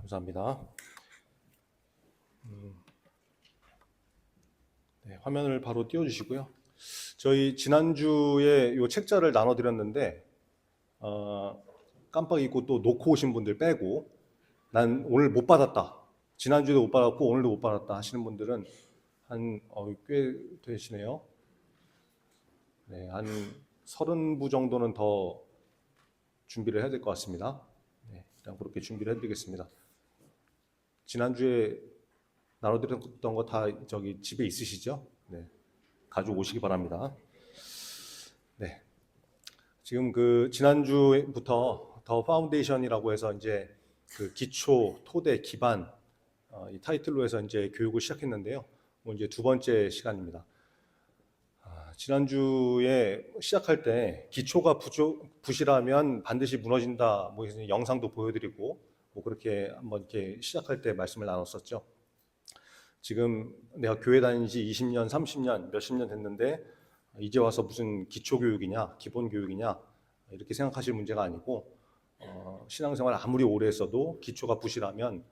감사합니다. 네, 화면을 바로 띄워주시고요. 저희 지난주에 이 책자를 나눠드렸는데 깜빡 잊고 또 놓고 오신 분들 빼고 난 오늘 못 받았다. 지난주에도 못 받았고 오늘도 못 받았다 하시는 분들은 꽤 되시네요. 네, 한 30부 정도는 더 준비를 해야 될 것 같습니다. 네, 일단 그렇게 준비를 해드리겠습니다. 지난주에 나눠드렸던 거 다 저기 집에 있으시죠? 네, 가지고 오시기 바랍니다. 네, 지금 그 지난주부터 더 파운데이션이라고 해서 이제 그 기초, 토대, 기반 이 타이틀로 해서 이제 교육을 시작했는데요. 오늘 이제 두 번째 시간입니다. 지난주에 시작할 때 기초가 부실하면 반드시 무너진다. 뭐 영상도 보여드리고 뭐 그렇게 한번 이렇게 시작할 때 말씀을 나눴었죠. 지금 내가 교회 다닌 지 20년, 30년, 몇십 년 됐는데 이제 와서 무슨 기초교육이냐, 기본교육이냐 이렇게 생각하실 문제가 아니고 신앙생활 아무리 오래 했어도 기초가 부실하면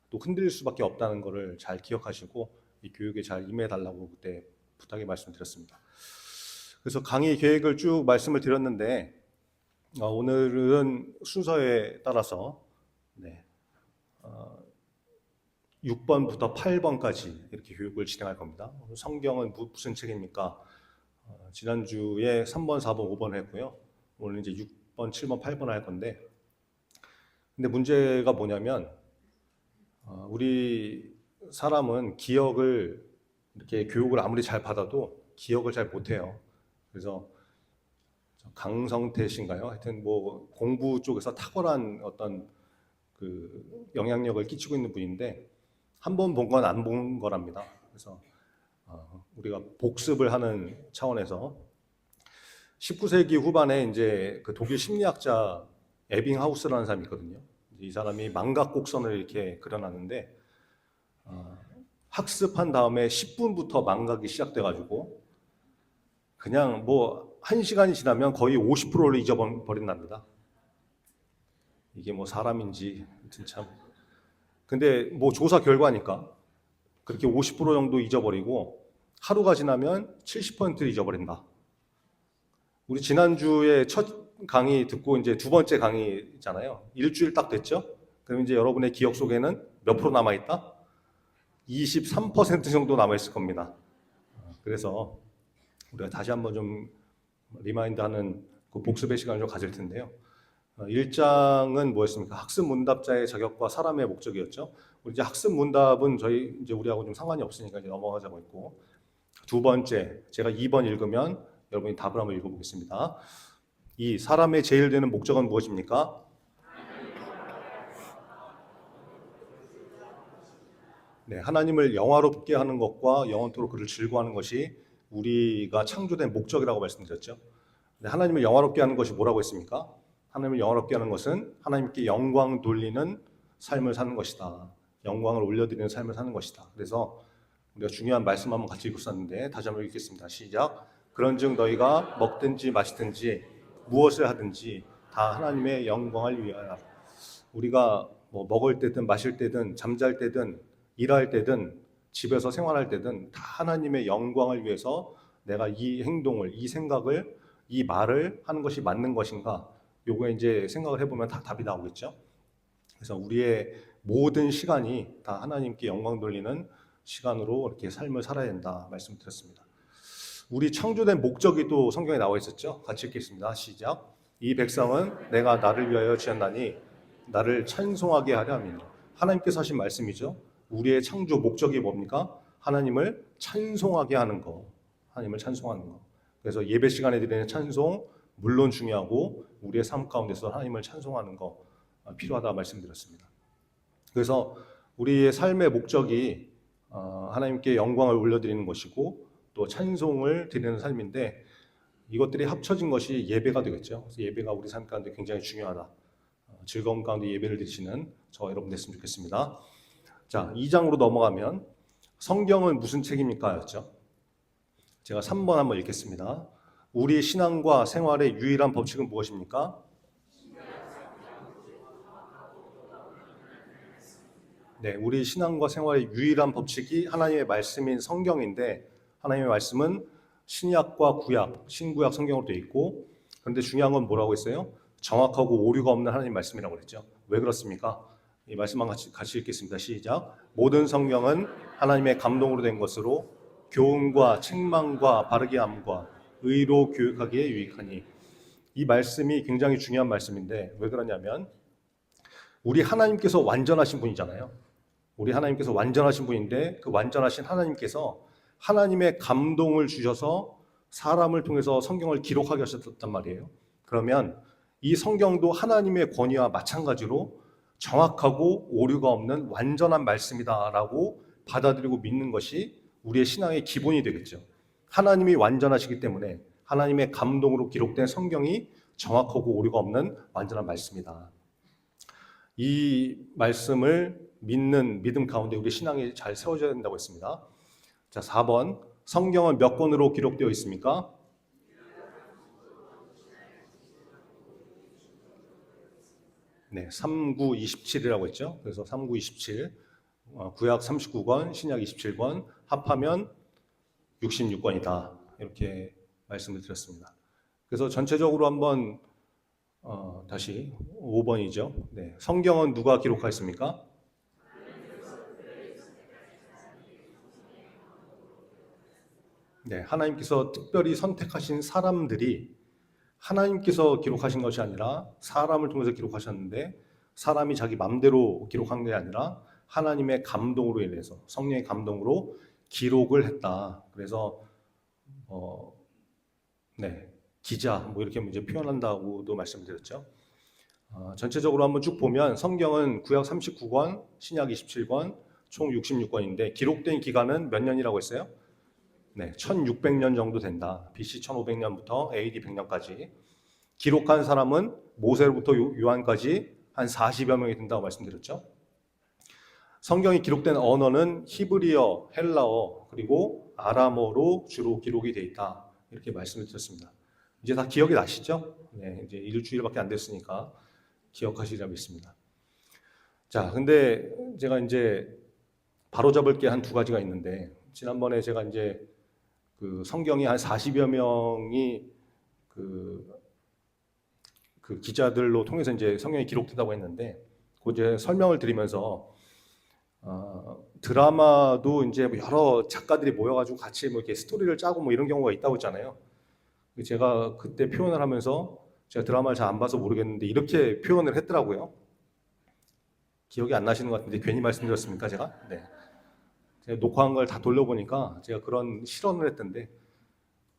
또 흔들릴 수밖에 없다는 것을 잘 기억하시고 이 교육에 잘 임해달라고 그때 부탁의 말씀드렸습니다. 그래서 강의 계획을 쭉 말씀을 드렸는데 오늘은 순서에 따라서 6번부터 8번까지 이렇게 교육을 진행할 겁니다. 성경은 무슨 책입니까? 지난주에 3번, 4번, 5번 했고요. 오늘 이제 6번, 7번, 8번 할 건데 근데 문제가 뭐냐면 우리 사람은 기억을 이렇게 교육을 아무리 잘 받아도 기억을 잘 못해요. 그래서 강성태 씨인가요? 하여튼 뭐 공부 쪽에서 탁월한 어떤 그 영향력을 끼치고 있는 분인데 한 번 본 건 안 본 거랍니다. 그래서 우리가 복습을 하는 차원에서 19세기 후반에 이제 그 독일 심리학자 에빙하우스라는 사람이 있거든요. 이 사람이 망각 곡선을 이렇게 그려놨는데 학습한 다음에 10분부터 망각이 시작돼가지고 그냥 뭐 1시간이 지나면 거의 50%를 잊어버린답니다. 이게 뭐 사람인지 참. 근데 뭐 조사 결과니까 그렇게 50% 정도 잊어버리고 하루가 지나면 70%를 잊어버린다. 우리 지난주에 첫 강의 듣고 이제 두 번째 강의잖아요. 일주일 딱 됐죠? 그럼 이제 여러분의 기억 속에는 몇 프로 남아있다? 23% 정도 남아있을 겁니다. 그래서 우리가 다시 한번 좀 리마인드하는 그 복습의 시간을 좀 가질 텐데요. 1장은 뭐였습니까? 학습 문답자의 자격과 사람의 목적이었죠. 우리 이제 학습 문답은 저희 이제 우리하고 좀 상관이 없으니까 이제 넘어가자고 했고, 두 번째 제가 2번 읽으면 여러분이 답을 한번 읽어보겠습니다. 이 사람의 제일 되는 목적은 무엇입니까? 네, 하나님을 영화롭게 하는 것과 영원토록 그를 즐거워하는 것이 우리가 창조된 목적이라고 말씀드렸죠. 근데 하나님을 영화롭게 하는 것이 뭐라고 했습니까? 하나님을 영화롭게 하는 것은 하나님께 영광 돌리는 삶을 사는 것이다. 영광을 올려드리는 삶을 사는 것이다. 그래서 우리가 중요한 말씀 한번 같이 읽었었는데 다시 한번 읽겠습니다. 시작. 그런즉 너희가 먹든지 마시든지 무엇을 하든지 다 하나님의 영광을 위하여. 우리가 뭐 먹을 때든 마실 때든 잠잘 때든 일할 때든 집에서 생활할 때든 다 하나님의 영광을 위해서 내가 이 행동을, 이 생각을, 이 말을 하는 것이 맞는 것인가? 요거에 이제 생각을 해보면 다 답이 나오겠죠. 그래서 우리의 모든 시간이 다 하나님께 영광 돌리는 시간으로 이렇게 삶을 살아야 된다 말씀드렸습니다. 우리 창조된 목적이 또 성경에 나와 있었죠. 같이 읽겠습니다. 시작. 이 백성은 내가 나를 위하여 지었나니 나를 찬송하게 하려 함이니. 하나님께서 하신 말씀이죠. 우리의 창조 목적이 뭡니까? 하나님을 찬송하게 하는 거. 하나님을 찬송하는 거. 그래서 예배 시간에 드리는 찬송 물론 중요하고 우리의 삶 가운데서 하나님을 찬송하는 거 필요하다 말씀드렸습니다. 그래서 우리의 삶의 목적이 하나님께 영광을 올려드리는 것이고 또 찬송을 드리는 삶인데 이것들이 합쳐진 것이 예배가 되겠죠. 그래서 예배가 우리 삶 가운데 굉장히 중요하다. 즐거움 가운데 예배를 드리시는 저 여러분 됐으면 좋겠습니다. 자, 2장으로 넘어가면 성경은 무슨 책입니까? 였죠. 제가 3번 한번 읽겠습니다. 우리 신앙과 생활의 유일한 법칙은 무엇입니까? 네, 우리 신앙과 생활의 유일한 법칙이 하나님의 말씀인 성경인데, 하나님의 말씀은 신약과 구약, 신구약 성경으로 되어 있고, 그런데 중요한 건 뭐라고 했어요? 정확하고 오류가 없는 하나님 말씀이라고 그랬죠. 왜 그렇습니까? 이 말씀만 같이 읽겠습니다. 시작. 모든 성경은 하나님의 감동으로 된 것으로 교훈과 책망과 바르게 함과 의로 교육하기에 유익하니. 이 말씀이 굉장히 중요한 말씀인데 왜 그러냐면 우리 하나님께서 완전하신 분이잖아요. 우리 하나님께서 완전하신 분인데 그 완전하신 하나님께서 하나님의 감동을 주셔서 사람을 통해서 성경을 기록하게 하셨단 말이에요. 그러면 이 성경도 하나님의 권위와 마찬가지로 정확하고 오류가 없는 완전한 말씀이다라고 받아들이고 믿는 것이 우리의 신앙의 기본이 되겠죠. 하나님이 완전하시기 때문에 하나님의 감동으로 기록된 성경이 정확하고 오류가 없는 완전한 말씀이다. 이 말씀을 믿는 믿음 가운데 우리 신앙이 잘 세워져야 된다고 했습니다. 자, 4번. 성경은 몇 권으로 기록되어 있습니까? 네, 39, 27이라고 했죠. 그래서 39, 27. 구약 39권, 신약 27권, 합하면 66권이다. 이렇게 말씀을 드렸습니다. 그래서 전체적으로 한번 다시 5번이죠. 네, 성경은 누가 기록하였습니까? 네, 하나님께서 특별히 선택하신 사람들이 하나님께서 기록하신 것이 아니라 사람을 통해서 기록하셨는데 사람이 자기 맘대로 기록한 게 아니라 하나님의 감동으로 인해서 성령의 감동으로 기록을 했다. 그래서 네, 기자 뭐 이렇게 이제 표현한다고도 말씀드렸죠. 전체적으로 한번 쭉 보면 성경은 구약 39권, 신약 27권, 총 66권인데 기록된 기간은 몇 년이라고 했어요? 네, 1600년 정도 된다. BC 1500년부터 AD 100년까지. 기록한 사람은 모세로부터 요한까지 한 40여 명이 된다고 말씀드렸죠. 성경이 기록된 언어는 히브리어, 헬라어, 그리고 아람어로 주로 기록이 되어 있다. 이렇게 말씀을 드렸습니다. 이제 다 기억이 나시죠? 네, 이제 일주일밖에 안 됐으니까 기억하시리라 믿습니다. 자, 근데 제가 이제 바로잡을 게 한 두 가지가 있는데 지난번에 제가 이제 그 성경이 한 40여 명이 그 기자들로 통해서 이제 성경이 기록된다고 했는데 그 이제 설명을 드리면서 드라마도 이제 여러 작가들이 모여가지고 같이 뭐 이렇게 스토리를 짜고 뭐 이런 경우가 있다고 했잖아요. 제가 그때 표현을 하면서 제가 드라마를 잘 안 봐서 모르겠는데 이렇게 표현을 했더라고요. 기억이 안 나시는 것 같은데 괜히 말씀드렸습니까 제가? 네. 제가 녹화한 걸 다 돌려보니까 제가 그런 실언을 했던데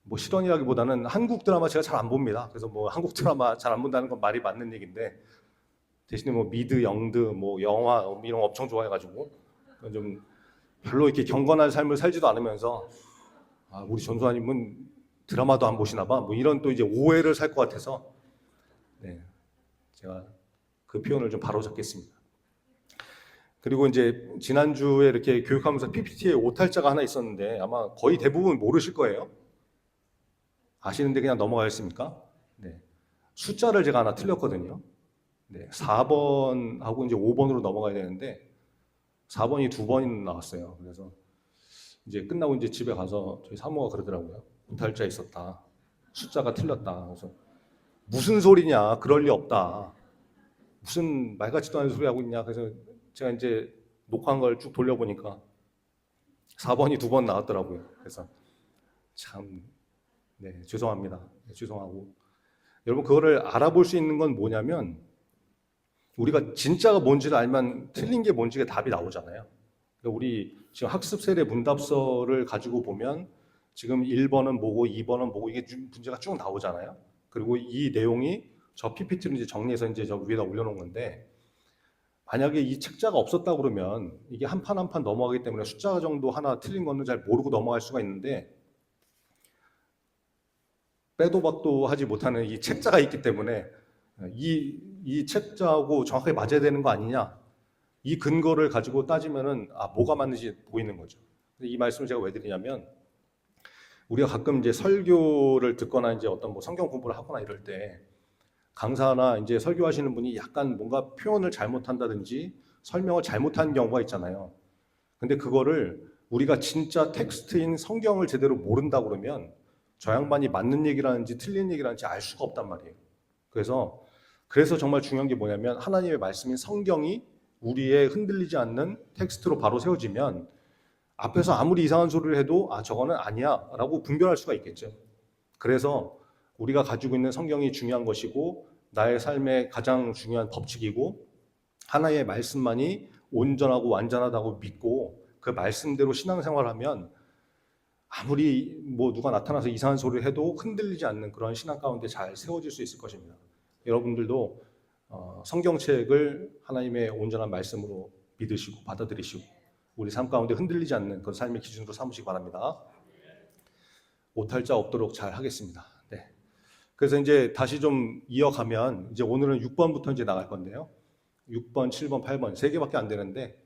뭐 실언이라기보다는 한국 드라마 제가 잘 안 봅니다. 그래서 뭐 한국 드라마 잘 안 본다는 건 말이 맞는 얘기인데 대신에 뭐 미드, 영드, 뭐 영화 이런 거 엄청 좋아해가지고 좀 별로 이렇게 경건한 삶을 살지도 않으면서 우리 전수아님은 드라마도 안 보시나 봐. 뭐 이런 또 이제 오해를 살 것 같아서 네, 제가 그 표현을 좀 바로잡겠습니다. 그리고 이제 지난주에 이렇게 교육하면서 PPT에 오탈자가 하나 있었는데 아마 거의 대부분 모르실 거예요. 아시는데 그냥 넘어가겠습니까? 네. 숫자를 제가 하나 틀렸거든요. 네. 4번하고 이제 5번으로 넘어가야 되는데 4번이 두 번 나왔어요. 그래서 이제 끝나고 이제 집에 가서 저희 사모가 그러더라고요. 오탈자 있었다. 숫자가 틀렸다. 그래서 무슨 소리냐? 그럴 리 없다. 무슨 말 같지도 않은 소리 하고 있냐? 그래서 제가 이제 녹화한 걸 쭉 돌려보니까 4번이 두 번 나왔더라고요. 그래서 참 네, 죄송합니다. 네, 죄송하고 여러분 그거를 알아볼 수 있는 건 뭐냐면 우리가 진짜가 뭔지를 알면 틀린 게 뭔지가 답이 나오잖아요. 그러니까 우리 지금 학습 세례 문답서를 가지고 보면 지금 1번은 뭐고 2번은 뭐고 이게 문제가 쭉 나오잖아요. 그리고 이 내용이 저 PPT로 이제 정리해서 이제 저 위에다 올려놓은 건데 만약에 이 책자가 없었다 그러면 이게 한 판 한 판 넘어가기 때문에 숫자 정도 하나 틀린 거는 잘 모르고 넘어갈 수가 있는데 빼도 박도 하지 못하는 이 책자가 있기 때문에 이 책자하고 정확하게 맞아야 되는 거 아니냐 이 근거를 가지고 따지면은 뭐가 맞는지 보이는 거죠. 이 말씀을 제가 왜 드리냐면 우리가 가끔 이제 설교를 듣거나 이제 어떤 뭐 성경 공부를 하거나 이럴 때 강사나 이제 설교하시는 분이 약간 뭔가 표현을 잘못한다든지 설명을 잘못한 경우가 있잖아요. 근데 그거를 우리가 진짜 텍스트인 성경을 제대로 모른다 그러면 저 양반이 맞는 얘기를 하는지 틀린 얘기를 하는지 알 수가 없단 말이에요. 그래서 정말 중요한 게 뭐냐면 하나님의 말씀인 성경이 우리의 흔들리지 않는 텍스트로 바로 세워지면 앞에서 아무리 이상한 소리를 해도 저거는 아니야 라고 분별할 수가 있겠죠. 그래서 우리가 가지고 있는 성경이 중요한 것이고 나의 삶의 가장 중요한 법칙이고 하나의 말씀만이 온전하고 완전하다고 믿고 그 말씀대로 신앙생활하면 아무리 누가 나타나서 이상한 소리를 해도 흔들리지 않는 그런 신앙 가운데 잘 세워질 수 있을 것입니다. 여러분들도 성경책을 하나님의 온전한 말씀으로 믿으시고 받아들이시고 우리 삶 가운데 흔들리지 않는 그런 삶의 기준으로 삼으시기 바랍니다. 오탈자 없도록 잘 하겠습니다. 네. 그래서 이제 다시 좀 이어가면 이제 오늘은 6번부터 이제 나갈 건데요. 6번, 7번, 8번 세 개밖에 안 되는데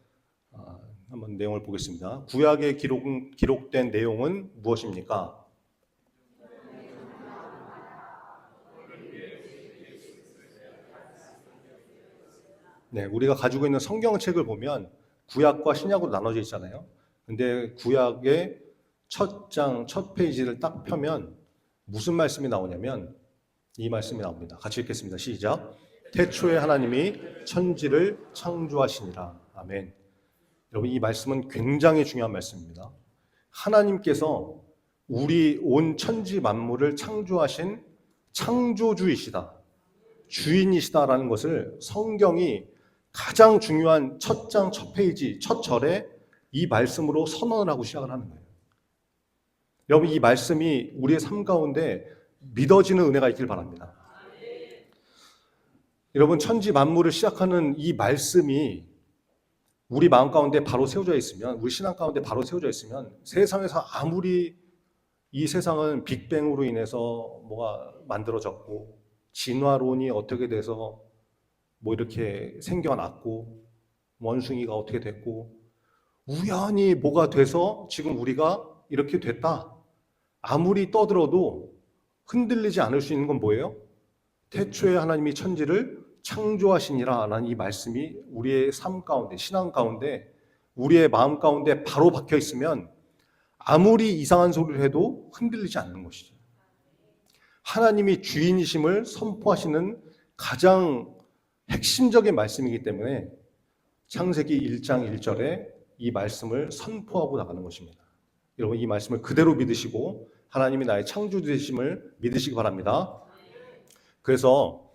한번 내용을 보겠습니다. 구약에 기록된 내용은 무엇입니까? 네, 우리가 가지고 있는 성경책을 보면 구약과 신약으로 나눠져 있잖아요. 근데 구약의 첫 장, 첫 페이지를 딱 펴면 무슨 말씀이 나오냐면 이 말씀이 나옵니다. 같이 읽겠습니다. 시작. 태초에 하나님이 천지를 창조하시니라. 아멘. 여러분, 이 말씀은 굉장히 중요한 말씀입니다. 하나님께서 우리 온 천지 만물을 창조하신 창조주이시다, 주인이시다라는 것을 성경이 가장 중요한 첫 장, 첫 페이지, 첫 절에 이 말씀으로 선언을 하고 시작을 하는 거예요. 여러분, 이 말씀이 우리의 삶 가운데 믿어지는 은혜가 있길 바랍니다. 여러분, 천지 만물을 시작하는 이 말씀이 우리 마음 가운데 바로 세워져 있으면, 우리 신앙 가운데 바로 세워져 있으면 세상에서 아무리 이 세상은 빅뱅으로 인해서 뭐가 만들어졌고 진화론이 어떻게 돼서 이렇게 생겨났고 원숭이가 어떻게 됐고 우연히 뭐가 돼서 지금 우리가 이렇게 됐다, 아무리 떠들어도 흔들리지 않을 수 있는 건 뭐예요? 태초에 하나님이 천지를 창조하시니라 라는 이 말씀이 우리의 삶 가운데, 신앙 가운데, 우리의 마음 가운데 바로 박혀 있으면 아무리 이상한 소리를 해도 흔들리지 않는 것이죠. 하나님이 주인이심을 선포하시는 가장 핵심적인 말씀이기 때문에 창세기 1장 1절에 이 말씀을 선포하고 나가는 것입니다. 여러분, 이 말씀을 그대로 믿으시고 하나님이 나의 창조주이심을 믿으시기 바랍니다. 그래서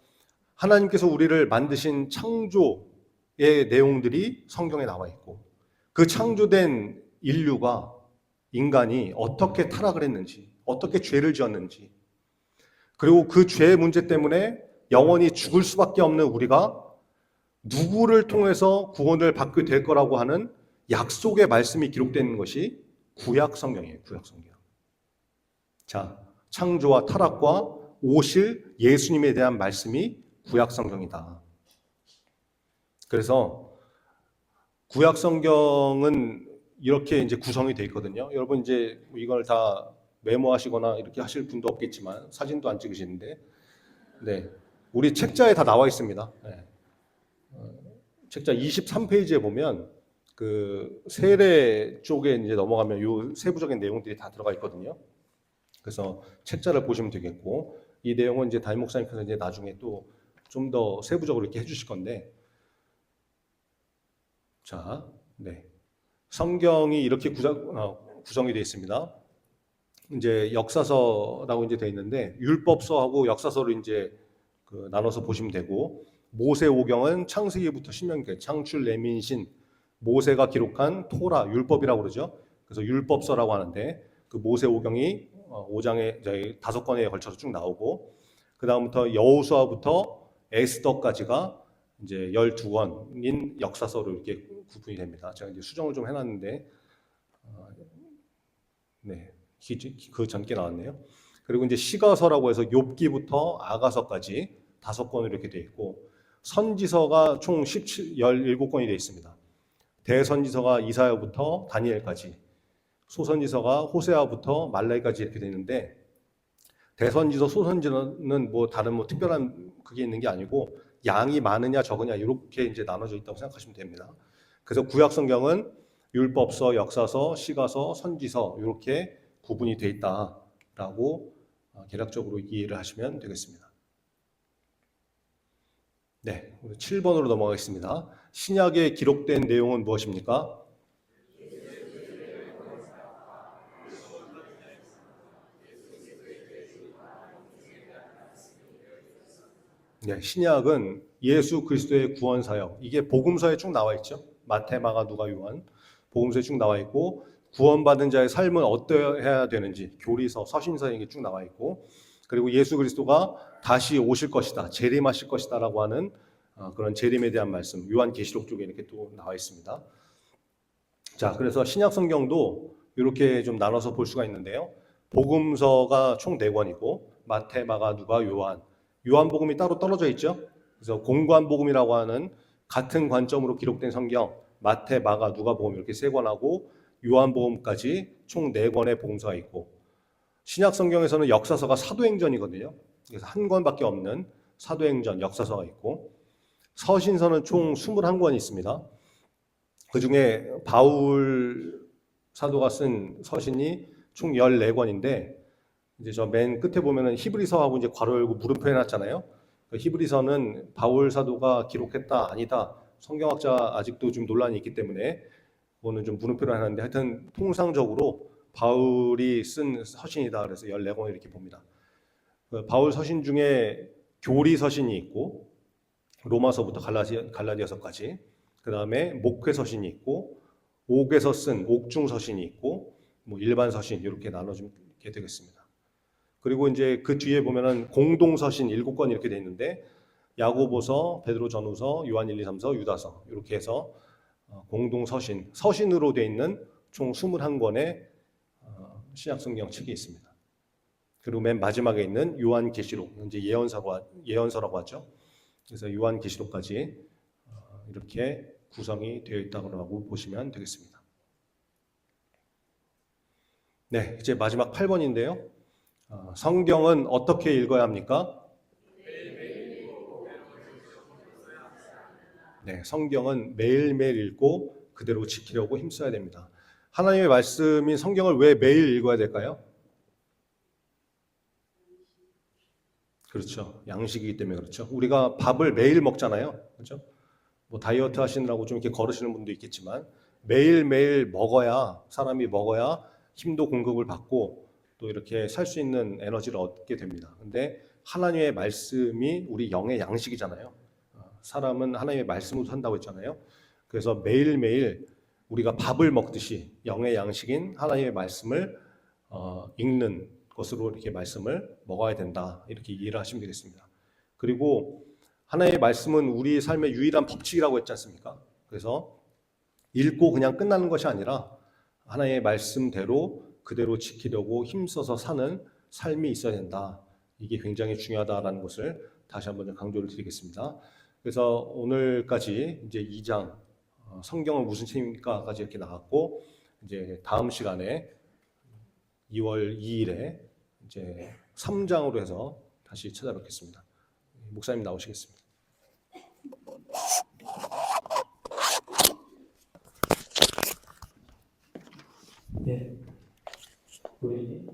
하나님께서 우리를 만드신 창조의 내용들이 성경에 나와 있고 그 창조된 인류가, 인간이 어떻게 타락을 했는지, 어떻게 죄를 지었는지, 그리고 그 죄의 문제 때문에 영원히 죽을 수밖에 없는 우리가 누구를 통해서 구원을 받게 될 거라고 하는 약속의 말씀이 기록되는 것이 구약 성경이에요. 구약 성경. 자, 창조와 타락과 오실 예수님에 대한 말씀이 구약 성경이다. 그래서 구약 성경은 이렇게 이제 구성이 되어 있거든요. 여러분 이제 이걸 다 메모하시거나 이렇게 하실 분도 없겠지만 사진도 안 찍으시는데, 네, 우리 책자에 다 나와 있습니다. 네. 책자 23페이지에 보면 그 세례 쪽에 이제 넘어가면 요 세부적인 내용들이 다 들어가 있거든요. 그래서 책자를 보시면 되겠고, 이 내용은 이제 담임 목사님께서 이제 나중에 또 좀 더 세부적으로 이렇게 해주실 건데, 자, 네, 성경이 이렇게 구성이 되어 있습니다. 이제 역사서라고 이제 되어 있는데 율법서하고 역사서를 이제 나눠서 보시면 되고, 모세오경은 창세기부터 신명기까지 창출, 레민신, 모세가 기록한 토라, 율법이라고 그러죠. 그래서 율법서라고 하는데 그 모세오경이 5장에 5권에 걸쳐서 쭉 나오고, 그 다음부터 여호수아부터 에스더까지가 이제 12권인 역사서로 이렇게 구분이 됩니다. 제가 이제 수정을 좀 해놨는데, 네, 그 전께 나왔네요. 그리고 이제 시가서라고 해서 욥기부터 아가서까지 5권으로 이렇게 되어 있고, 선지서가 총 17권이 되어 있습니다. 대선지서가 이사야부터 다니엘까지, 소선지서가 호세아부터 말라기까지 이렇게 되는데, 대선지서, 소선지서는 다른 특별한 그게 있는 게 아니고 양이 많으냐 적으냐 이렇게 이제 나눠져 있다고 생각하시면 됩니다. 그래서 구약 성경은 율법서, 역사서, 시가서, 선지서 이렇게 구분이 돼 있다라고 개략적으로 이해를 하시면 되겠습니다. 네, 7번으로 넘어가겠습니다. 신약에 기록된 내용은 무엇입니까? 네, 신약은 예수 그리스도의 구원 사역. 이게 복음서에 쭉 나와 있죠. 마태, 마가, 누가, 요한. 복음서에 쭉 나와 있고 구원받은 자의 삶은 어떠해야 되는지 교리서, 서신서에 이게 쭉 나와 있고 그리고 예수 그리스도가 다시 오실 것이다. 재림하실 것이다라고 하는 그런 재림에 대한 말씀. 요한계시록 쪽에 이렇게 또 나와 있습니다. 자, 그래서 신약 성경도 이렇게 좀 나눠서 볼 수가 있는데요. 복음서가 총 4권이고 마태, 마가, 누가, 요한. 요한복음이 따로 떨어져 있죠. 그래서 공관복음이라고 하는 같은 관점으로 기록된 성경, 마태, 마가, 누가복음 이렇게 3권하고 요한복음까지 총 4권의 복음서가 있고 신약 성경에서는 역사서가 사도행전이거든요. 그래서 한 권밖에 없는 사도행전, 역사서가 있고 서신서는 총 21권이 있습니다. 그 중에 바울 사도가 쓴 서신이 총 14권인데 이제 저 맨 끝에 보면은 히브리서하고 이제 괄호 열고 물음표 해놨잖아요. 그 히브리서는 바울 사도가 기록했다 아니다 성경학자 아직도 좀 논란이 있기 때문에 그거는 좀 물음표를 해놨는데 하여튼 통상적으로 바울이 쓴 서신이다 그래서 14권 이렇게 봅니다. 그 바울 서신 중에 교리 서신이 있고 로마서부터 갈라디아서까지 그 다음에 목회 서신이 있고 옥에서 쓴 옥중 서신이 있고 뭐 일반 서신 이렇게 나눠주게 되겠습니다. 그리고 이제 그 뒤에 보면은 공동 서신 7권 이렇게 돼 있는데 야고보서, 베드로 전후서, 요한 1, 2, 3서, 유다서 이렇게 해서 공동 서신으로 돼 있는 총 21권의 신약 성경 책이 있습니다. 그리고 맨 마지막에 있는 요한계시록 이제 예언서라고 하죠. 그래서 요한계시록까지 이렇게 구성이 되어 있다고 보시면 되겠습니다. 네, 이제 마지막 8번인데요. 성경은 어떻게 읽어야 합니까? 네, 성경은 매일매일 읽고 그대로 지키려고 힘써야 됩니다. 하나님의 말씀인 성경을 왜 매일 읽어야 될까요? 그렇죠. 양식이기 때문에 그렇죠. 우리가 밥을 매일 먹잖아요. 그렇죠? 뭐 다이어트 하시느라고 좀 이렇게 걸으시는 분도 있겠지만 매일매일 사람이 먹어야 힘도 공급을 받고 또 이렇게 살 수 있는 에너지를 얻게 됩니다. 근데 하나님의 말씀이 우리 영의 양식이잖아요. 사람은 하나님의 말씀으로 산다고 했잖아요. 그래서 매일매일 우리가 밥을 먹듯이 영의 양식인 하나님의 말씀을 읽는 것으로 이렇게 말씀을 먹어야 된다. 이렇게 이해를 하시면 되겠습니다. 그리고 하나님의 말씀은 우리 삶의 유일한 법칙이라고 했지 않습니까? 그래서 읽고 그냥 끝나는 것이 아니라 하나님의 말씀대로 그대로 지키려고 힘써서 사는 삶이 있어야 된다. 이게 굉장히 중요하다라는 것을 다시 한번 강조를 드리겠습니다. 그래서 오늘까지 이제 2장 성경은 무슨 책입니까?까지 이렇게 나갔고 이제 다음 시간에 2월 2일에 이제 3장으로 해서 다시 찾아뵙겠습니다. 목사님 나오시겠습니다. 네, 우리